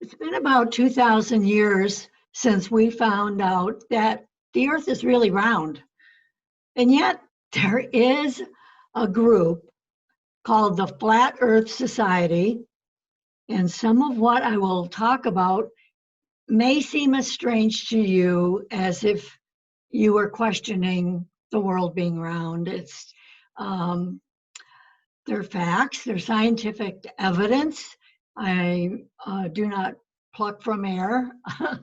It's been about 2,000 years since we found out that the Earth is really round. And yet there is a group called the Flat Earth Society. And some of what I will talk about may seem as strange to you as if you were questioning the world being round. Um, they're facts, they're scientific evidence. I do not pluck from air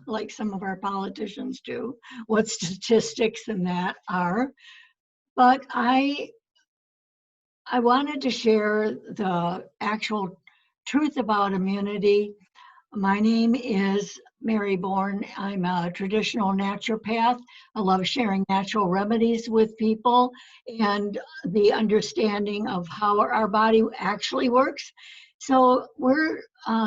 like some of our politicians do, what statistics and that are. But I wanted to share the actual truth about immunity. My name is Mary Bourne. I'm a traditional naturopath. I love sharing natural remedies with people and the understanding of how our body actually works. So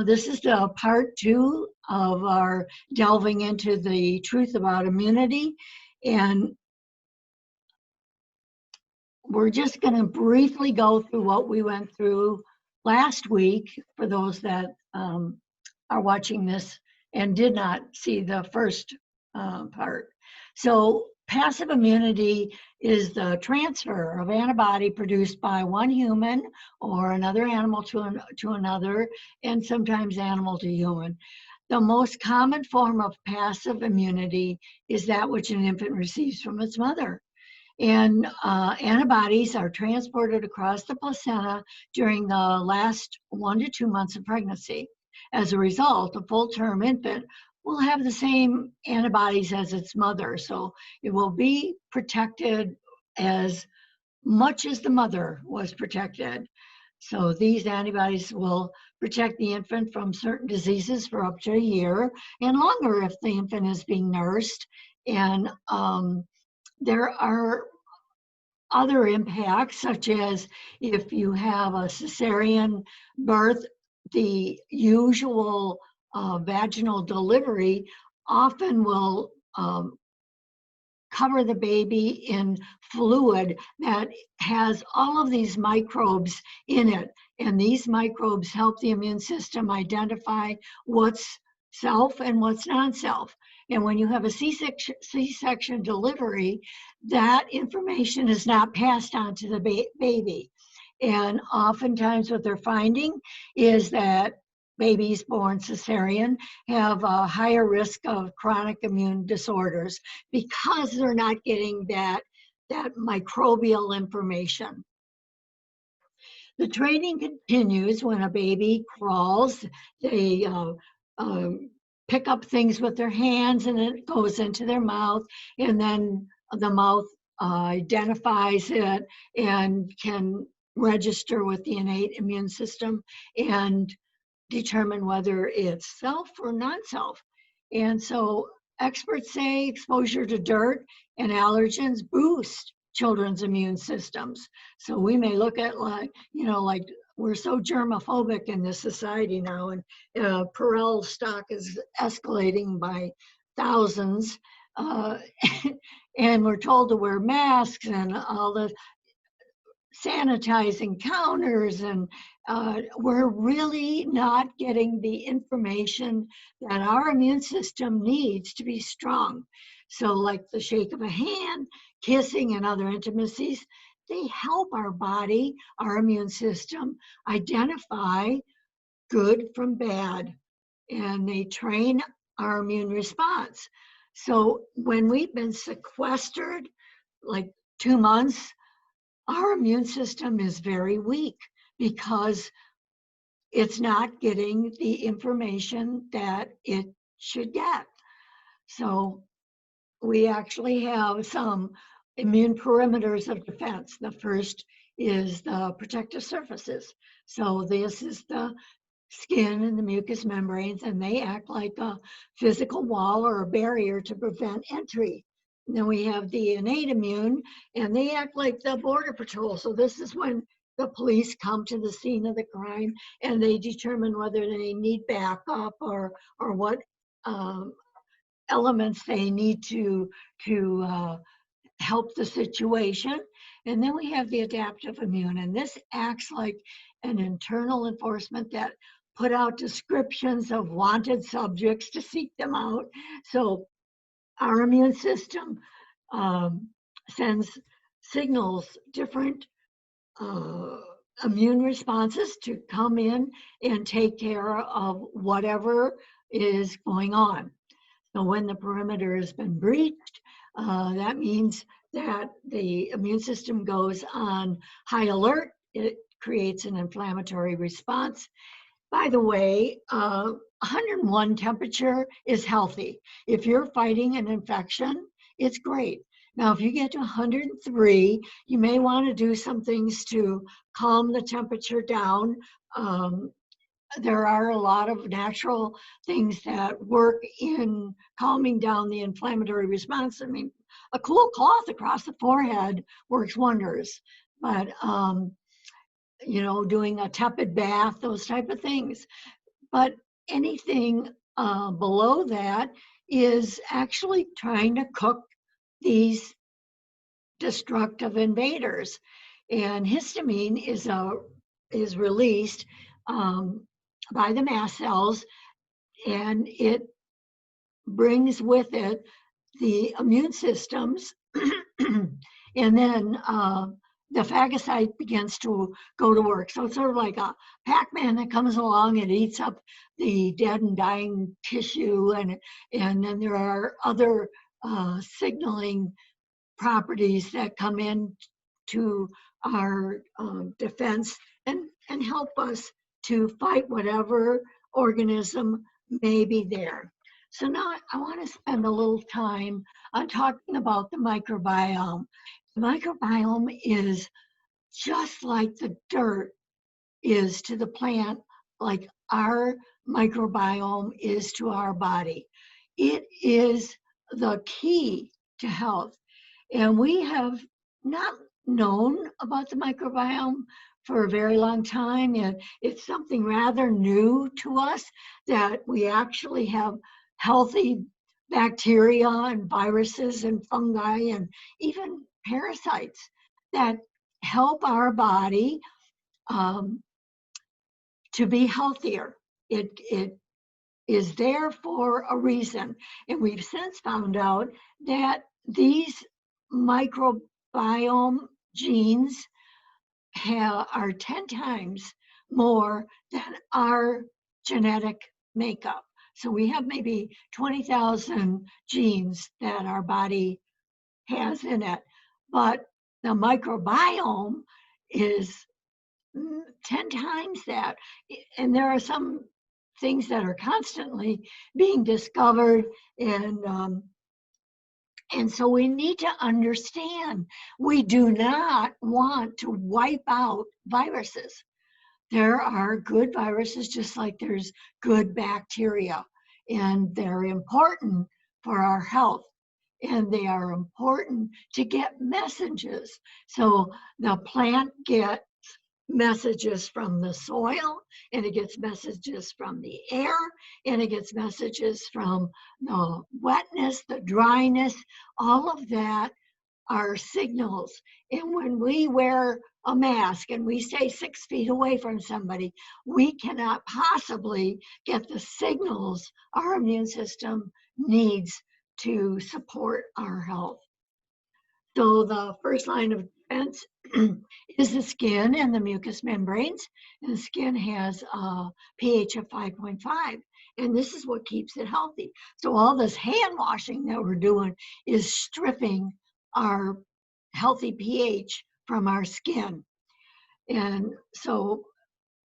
this is the part 2 of our delving into the truth about immunity. And we're just going to briefly go through what we went through last week for those that are watching this and did not see the first part. So passive immunity is the transfer of antibody produced by one human or another animal to another, and sometimes animal to human. The most common form of passive immunity is that which an infant receives from its mother. And antibodies are transported across the placenta during the last 1 to 2 months of pregnancy. As a result, a full-term infant will have the same antibodies as its mother, so it will be protected as much as the mother was protected. So these antibodies will protect the infant from certain diseases for up to a year and longer if the infant is being nursed. And there are other impacts, such as if you have a cesarean birth, the usual vaginal delivery often will cover the baby in fluid that has all of these microbes in it. And these microbes help the immune system identify what's self and what's non-self. And when you have a C-section delivery, that information is not passed on to the baby. And oftentimes what they're finding is that babies born cesarean have a higher risk of chronic immune disorders because they're not getting that microbial information. The training continues when a baby crawls. They pick up things with their hands and it goes into their mouth, and then the mouth identifies it and can register with the innate immune system and determine whether it's self or non-self. And so experts say exposure to dirt and allergens boost children's immune systems. So we may look at like we're so germophobic in this society now, and Perel stock is escalating by thousands, and we're told to wear masks and all the sanitizing counters, and we're really not getting the information that our immune system needs to be strong. So like the shake of a hand, kissing, and other intimacies, they help our body, our immune system, identify good from bad, and they train our immune response. So when we've been sequestered like 2 months, our immune system is very weak because it's not getting the information that it should get. So we actually have some immune perimeters of defense. The first is the protective surfaces. So this is the skin and the mucous membranes, and they act like a physical wall or a barrier to prevent entry. And then we have the innate immune, and they act like the border patrol. So this is when the police come to the scene of the crime and they determine whether they need backup or what elements they need to help the situation. And then we have the adaptive immune, and this acts like an internal enforcement that put out descriptions of wanted subjects to seek them out. So our immune system sends signals, different immune responses to come in and take care of whatever is going on. So when the perimeter has been breached, that means that the immune system goes on high alert. It creates an inflammatory response. By the way, 101 temperature is healthy. If you're fighting an infection, it's great. Now, if you get to 103, you may want to do some things to calm the temperature down. There are a lot of natural things that work in calming down the inflammatory response. I mean, a cool cloth across the forehead works wonders, but doing a tepid bath, those type of things. But anything below that is actually trying to cook these destructive invaders. And histamine is released by the mast cells, and it brings with it the immune systems. And then the phagocyte begins to go to work. So it's sort of like a Pac-Man that comes along and eats up the dead and dying tissue. And then there are other signaling properties that come in to our defense and help us to fight whatever organism may be there. So now I want to spend a little time on talking about the microbiome. The microbiome is just like the dirt is to the plant, like our microbiome is to our body. It is the key to health. And we have not known about the microbiome for a very long time. And it's something rather new to us that we actually have healthy bacteria and viruses and fungi and even parasites that help our body to be healthier. It is there for a reason. And we've since found out that these microbiome genes are 10 times more than our genetic makeup. So we have maybe 20,000 genes that our body has in it. But the microbiome is 10 times that. And there are some things that are constantly being discovered, and so we need to understand we do not want to wipe out viruses. There are good viruses just like there's good bacteria, and they're important for our health, and they are important to get messages. So the plant gets messages from the soil, and it gets messages from the air, and it gets messages from the wetness, the dryness. All of that are signals. And when we wear a mask and we stay 6 feet away from somebody, we cannot possibly get the signals our immune system needs to support our health. So the first line of defense is the skin and the mucous membranes. And the skin has a pH of 5.5. And this is what keeps it healthy. So all this hand washing that we're doing is stripping our healthy pH from our skin. And so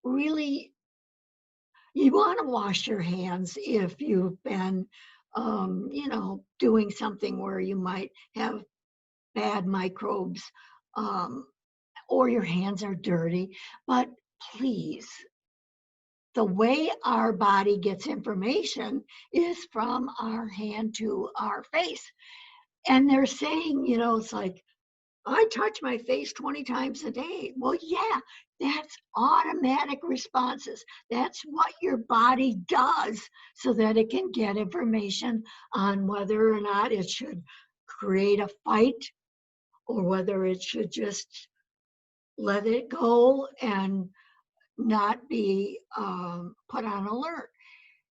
really, you want to wash your hands if you've been, doing something where you might have bad microbes, or your hands are dirty. But please, the way our body gets information is from our hand to our face. And they're saying, it's like, I touch my face 20 times a day. Well, yeah, that's automatic responses. That's what your body does so that it can get information on whether or not it should create a fight or whether it should just let it go and not be put on alert.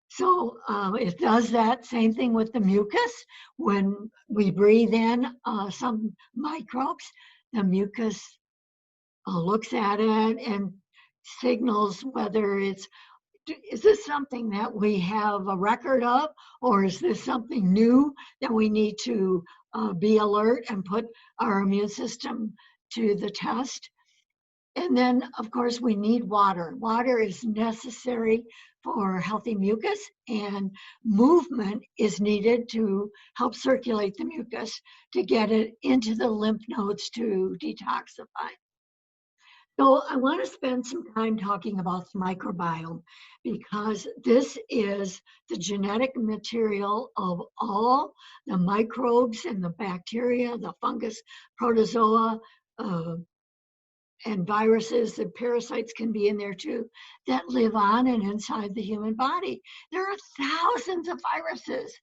So it does that same thing with the mucus. When we breathe in some microbes, the mucus looks at it and signals whether is this something that we have a record of, or is this something new that we need to be alert and put our immune system to the test? And then, of course, we need water. Water is necessary for healthy mucus, and movement is needed to help circulate the mucus to get it into the lymph nodes to detoxify. So I want to spend some time talking about the microbiome, because this is the genetic material of all the microbes and the bacteria, the fungus, protozoa, and viruses and parasites can be in there too, that live on and inside the human body. There are thousands of viruses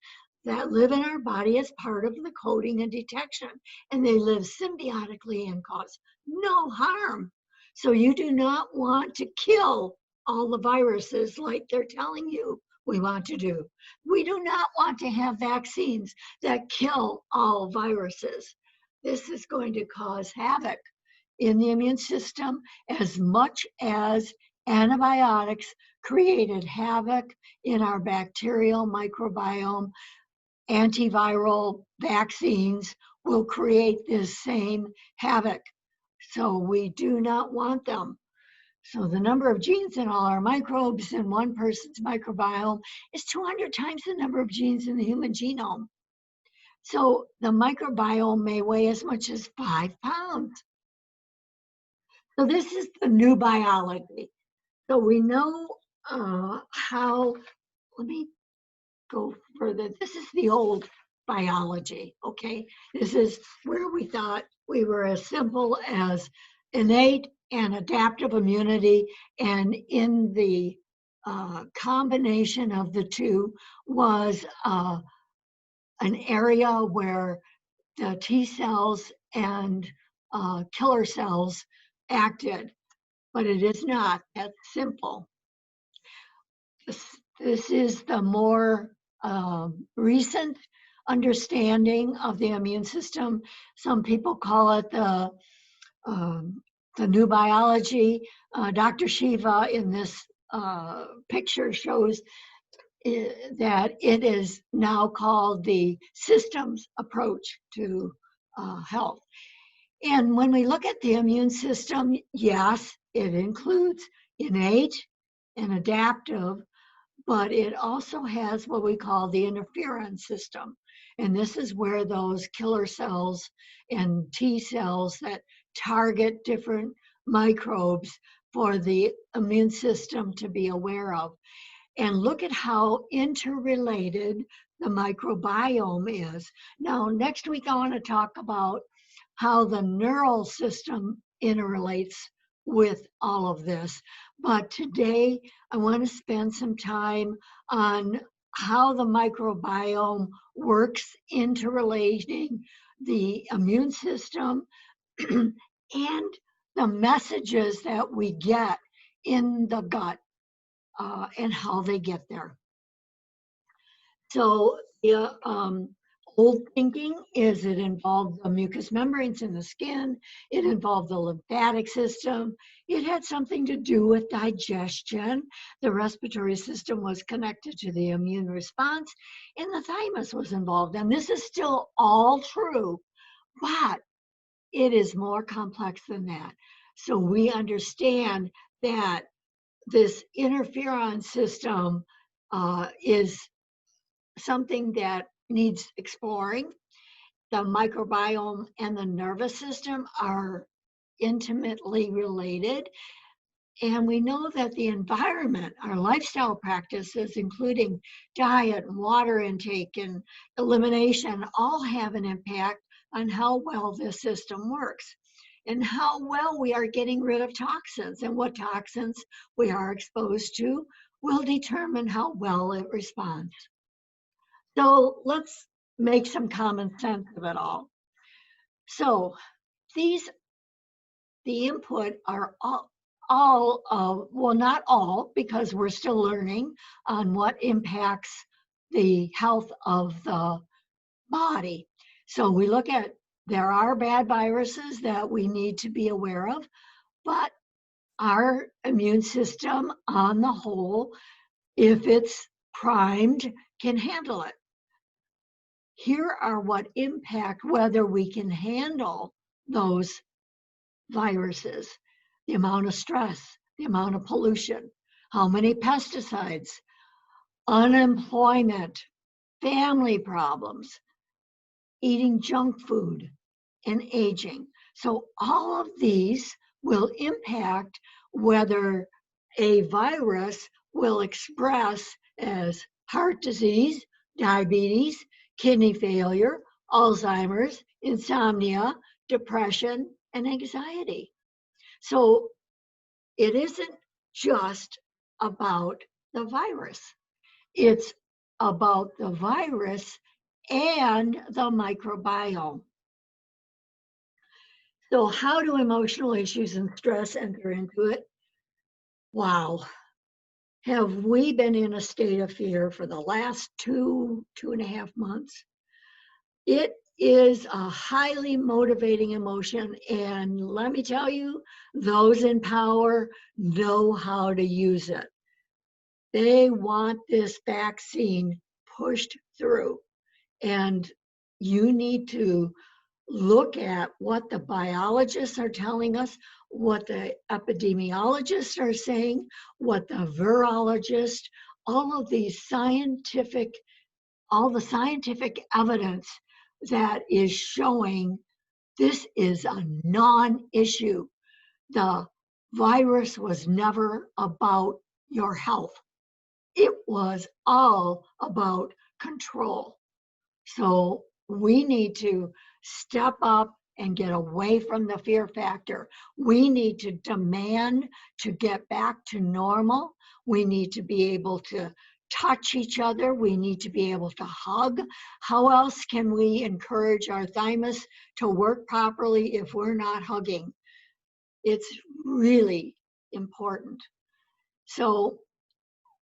that live in our body as part of the coding and detection, and they live symbiotically and cause no harm. So you do not want to kill all the viruses like they're telling you we want to do. We do not want to have vaccines that kill all viruses. This is going to cause havoc in the immune system as much as antibiotics created havoc in our bacterial microbiome. Antiviral vaccines will create this same havoc. So we do not want them. So the number of genes in all our microbes in one person's microbiome is 200 times the number of genes in the human genome. So the microbiome may weigh as much as 5 pounds. So this is the new biology. So we know how, let me go further. This is the old biology, okay? This is where we thought we were as simple as innate and adaptive immunity, and in the combination of the two was an area where the T cells and killer cells acted, but it is not that simple. This is the more recent understanding of the immune system. Some people call it the new biology. Dr. Shiva in this picture shows that it is now called the systems approach to health. And when we look at the immune system, yes, it includes innate and adaptive, but it also has what we call the interferon system. And this is where those killer cells and T cells that target different microbes for the immune system to be aware of. And look at how interrelated the microbiome is. Now, next week, I want to talk about how the neural system interrelates with all of this. But today, I want to spend some time on how the microbiome works, interrelating the immune system and the messages that we get in the gut and how they get there. So the old thinking is it involved the mucous membranes in the skin, it involved the lymphatic system, it had something to do with digestion, the respiratory system was connected to the immune response, and the thymus was involved. And this is still all true, but it is more complex than that. So we understand that this interferon system is something that needs exploring. The microbiome and the nervous system are intimately related. And we know that the environment, our lifestyle practices, including diet and water intake and elimination, all have an impact on how well this system works and how well we are getting rid of toxins, and what toxins we are exposed to will determine how well it responds. So let's make some common sense of it all. So the input are all well, not all, because we're still learning on what impacts the health of the body. So we look at, there are bad viruses that we need to be aware of, but our immune system on the whole, if it's primed, can handle it. Here are what impact whether we can handle those viruses: the amount of stress, the amount of pollution, how many pesticides, unemployment, family problems, eating junk food, and aging. So all of these will impact whether a virus will express as heart disease, diabetes, kidney failure, Alzheimer's, insomnia, depression, and anxiety. So it isn't just about the virus. It's about the virus and the microbiome. So how do emotional issues and stress enter into it? Wow. Have we been in a state of fear for the last 2.5 months? It is a highly motivating emotion. And let me tell you, those in power know how to use it. They want this vaccine pushed through. And you need to look at what the biologists are telling us, what the epidemiologists are saying, what the virologists, all of these scientific, all the scientific evidence that is showing this is a non-issue. The virus was never about your health. It was all about control. So we need to step up and get away from the fear factor. We need to demand to get back to normal. We need to be able to touch each other. We need to be able to hug. How else can we encourage our thymus to work properly if we're not hugging? It's really important. So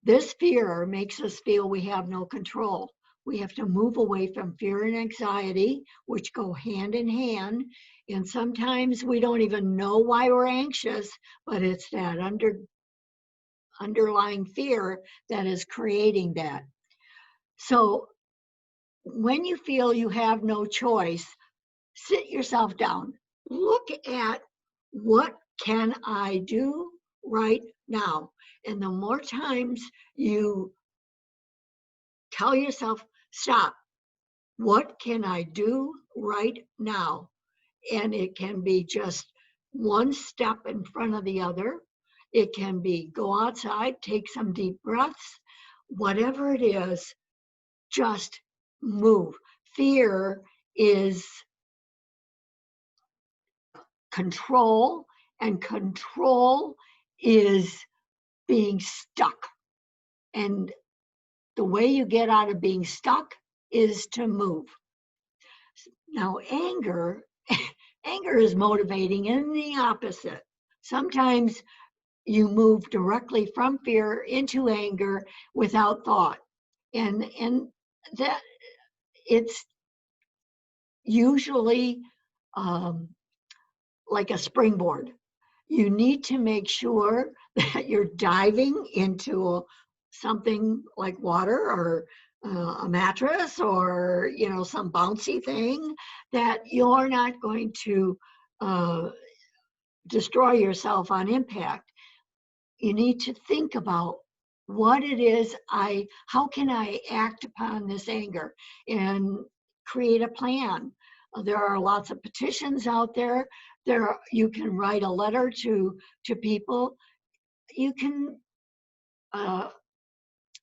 this fear makes us feel we have no control. We have to move away from fear and anxiety, which go hand in hand. And sometimes we don't even know why we're anxious, but it's that underlying fear that is creating that. So when you feel you have no choice, sit yourself down. Look at, what can I do right now? And the more times you tell yourself, stop, what can I do right now? And it can be just one step in front of the other. It can be go outside, take some deep breaths, whatever it is, just move. Fear is control, and control is being stuck. And the way you get out of being stuck is to move. Now, anger is motivating in the opposite. Sometimes you move directly from fear into anger without thought. And that it's usually like a springboard. You need to make sure that you're diving into something like water or a mattress or some bouncy thing, that you're not going to destroy yourself on impact. You need to think about what it is how can I act upon this anger and create a plan. There are lots of petitions out there. You can write a letter to people. You can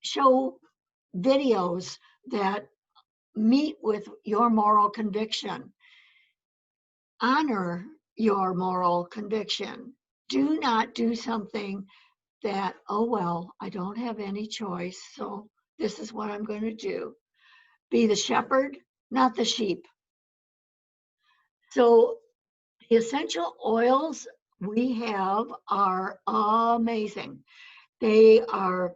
show videos that meet with your moral conviction. Honor your moral conviction. Do not do something that, oh, well, I don't have any choice, so this is what I'm going to do. Be the shepherd, not the sheep. So the essential oils we have are amazing. They are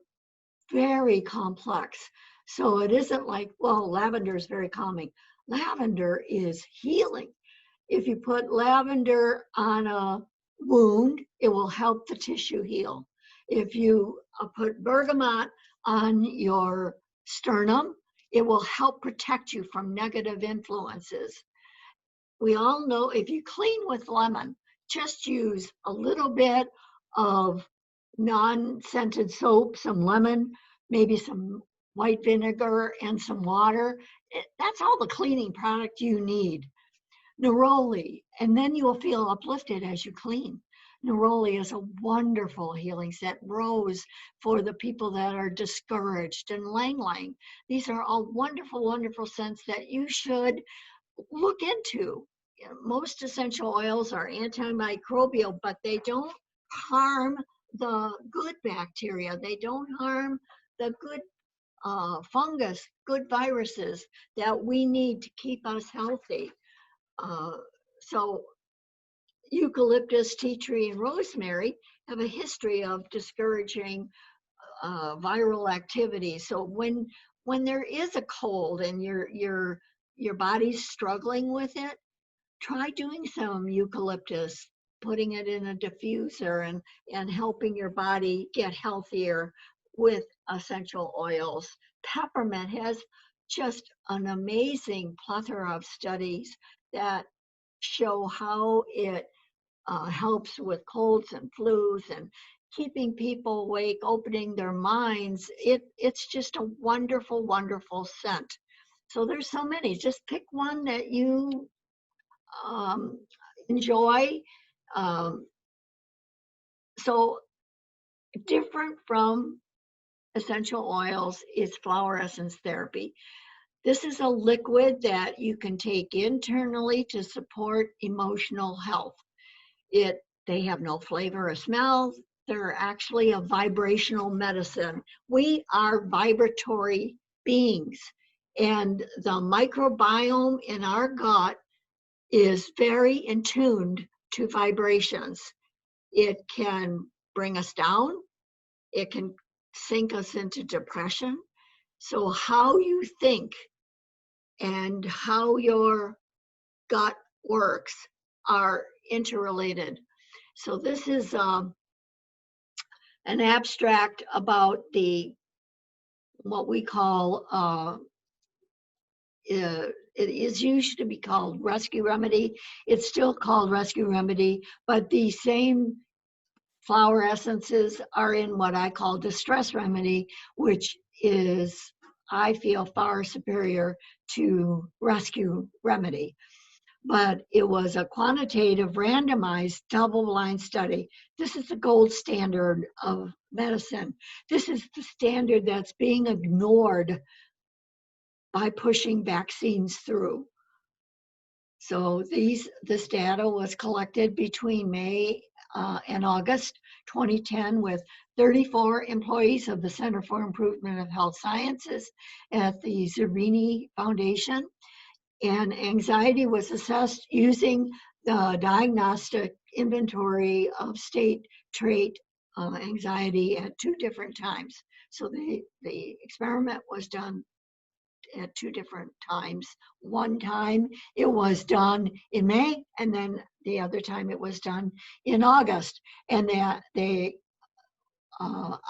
very complex. So it isn't like, well, lavender is very calming. Lavender is healing. If you put lavender on a wound, it will help the tissue heal. If you put bergamot on your sternum, it will help protect you from negative influences. We all know if you clean with lemon, just use a little bit of non-scented soap, some lemon, maybe some white vinegar and some water. That's all the cleaning product you need. Neroli, and then you will feel uplifted as you clean. Neroli is a wonderful healing set. Rose for the people that are discouraged, and Lang Lang. These are all wonderful, wonderful scents that you should look into. Most essential oils are antimicrobial, but they don't harm the good bacteria. They don't harm the good fungus, good viruses that we need to keep us healthy. Uh, so eucalyptus, tea tree, and rosemary have a history of discouraging viral activity. So when there is a cold and your body's struggling with it, try doing some eucalyptus, putting it in a diffuser and helping your body get healthier with essential oils. Peppermint has just an amazing plethora of studies that show how it helps with colds and flus and keeping people awake, opening their minds. It's just a wonderful, wonderful scent. So there's so many. Just pick one that you um, enjoy. Um, so different from essential oils is flower essence therapy. This is a liquid that you can take internally to support emotional health. They have no flavor or smell. They're actually a vibrational medicine. We are vibratory beings, and the microbiome in our gut is very in tuned to vibrations. It can bring us down, it can sink us into depression. So, how you think and how your gut works are interrelated. So, this is an abstract about the what we call it is used to be called rescue remedy. It's still called rescue remedy, but the same flower essences are in what I call distress remedy, which is, I feel, far superior to rescue remedy. But it was a quantitative, randomized, double-blind study. This is the gold standard of medicine. This is the standard that's being ignored by pushing vaccines through. So this data was collected between May and August 2010 with 34 employees of the Center for Improvement of Health Sciences at the Zerbini Foundation. And anxiety was assessed using the diagnostic inventory of state trait anxiety at 2 different times. So the experiment was done at 2 different times. One time it was done in May, and then the other time it was done in August. And the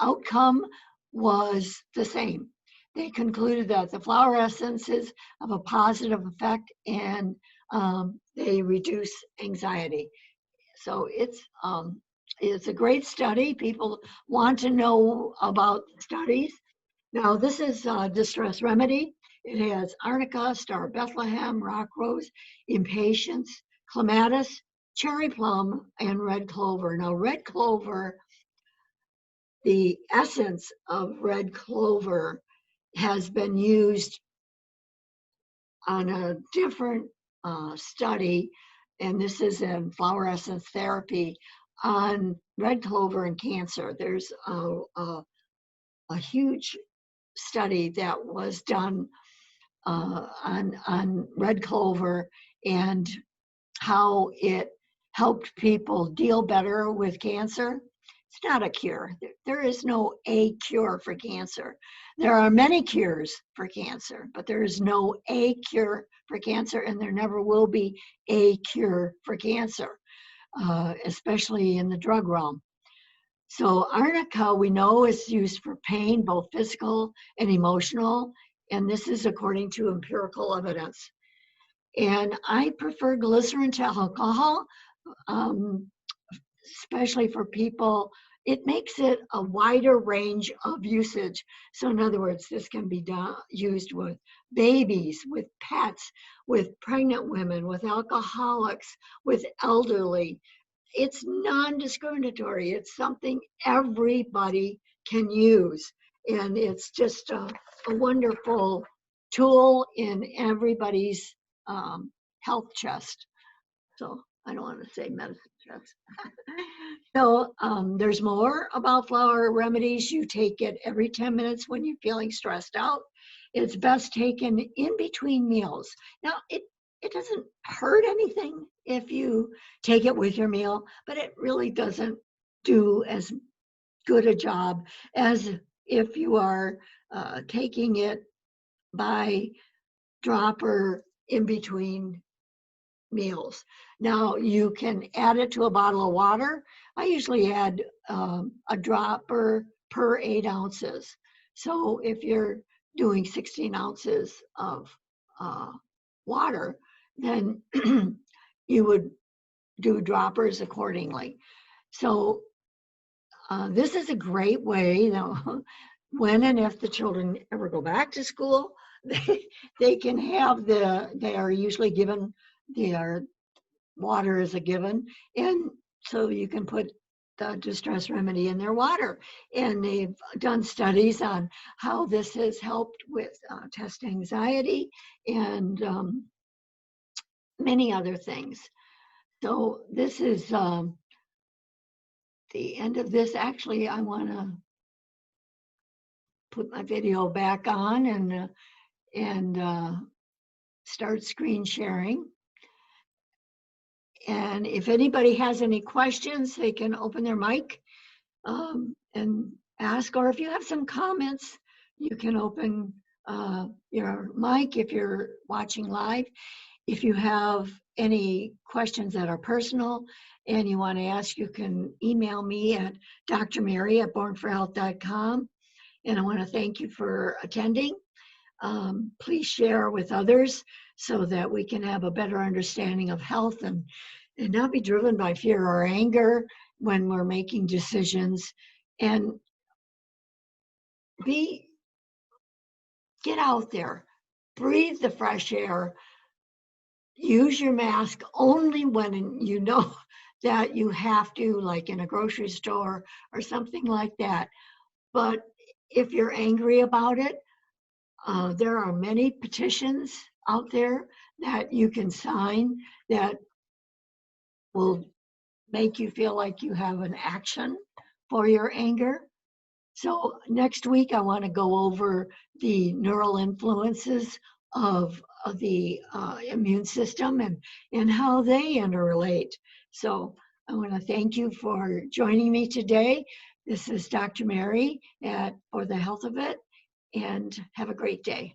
outcome was the same. They concluded that the flower essences have a positive effect and they reduce anxiety. So it's a great study. People want to know about studies. Now, this is Distress Remedy. It has arnica, star of Bethlehem, rock rose, impatiens, clematis, cherry plum, and red clover. Now, red clover, the essence of red clover has been used on a different study, and this is in flower essence therapy, on red clover and cancer. There's a huge study that was done on red clover and how it helped people deal better with cancer. It's not a cure. There is no a cure for cancer. There are many cures for cancer, but there is no a cure for cancer, and there never will be a cure for cancer, especially in the drug realm. So arnica, we know, is used for pain, both physical and emotional, and this is according to empirical evidence. And I prefer glycerin to alcohol, especially for people. It makes it a wider range of usage. So in other words, this can be used with babies, with pets, with pregnant women, with alcoholics, with elderly. It's non-discriminatory. It's something everybody can use. And it's just a wonderful tool in everybody's health chest. So I don't want to say medicine chest. So there's more about flower remedies. You take it every 10 minutes when you're feeling stressed out. It's best taken in between meals. Now, it doesn't hurt anything if you take it with your meal, but it really doesn't do as good a job as if you are taking it by dropper in between meals. Now, you can add it to a bottle of water. I usually add a dropper per 8 ounces. So if you're doing 16 ounces of water, then you would do droppers accordingly. So this is a great way, you know, when and if the children ever go back to school, they can have they are usually given their water as a given, and so you can put the distress remedy in their water. And they've done studies on how this has helped with test anxiety and many other things. So this is the end of this. Actually, I want to put my video back on and start screen sharing. And if anybody has any questions, they can open their mic and ask, or if you have some comments, you can open your mic if you're watching live. If you have any questions that are personal and you want to ask, you can email me at drmary@bornforhealth.com. And I want to thank you for attending. Please share with others so that we can have a better understanding of health and not be driven by fear or anger when we're making decisions. And get out there, breathe the fresh air, use your mask only when you know that you have to, like in a grocery store or something like that. But if you're angry about it, there are many petitions out there that you can sign that will make you feel like you have an action for your anger. So next week, I want to go over the neural influences of the immune system and how they interrelate. So I want to thank you for joining me today. This is Dr. Mary for the Health of It, and have a great day.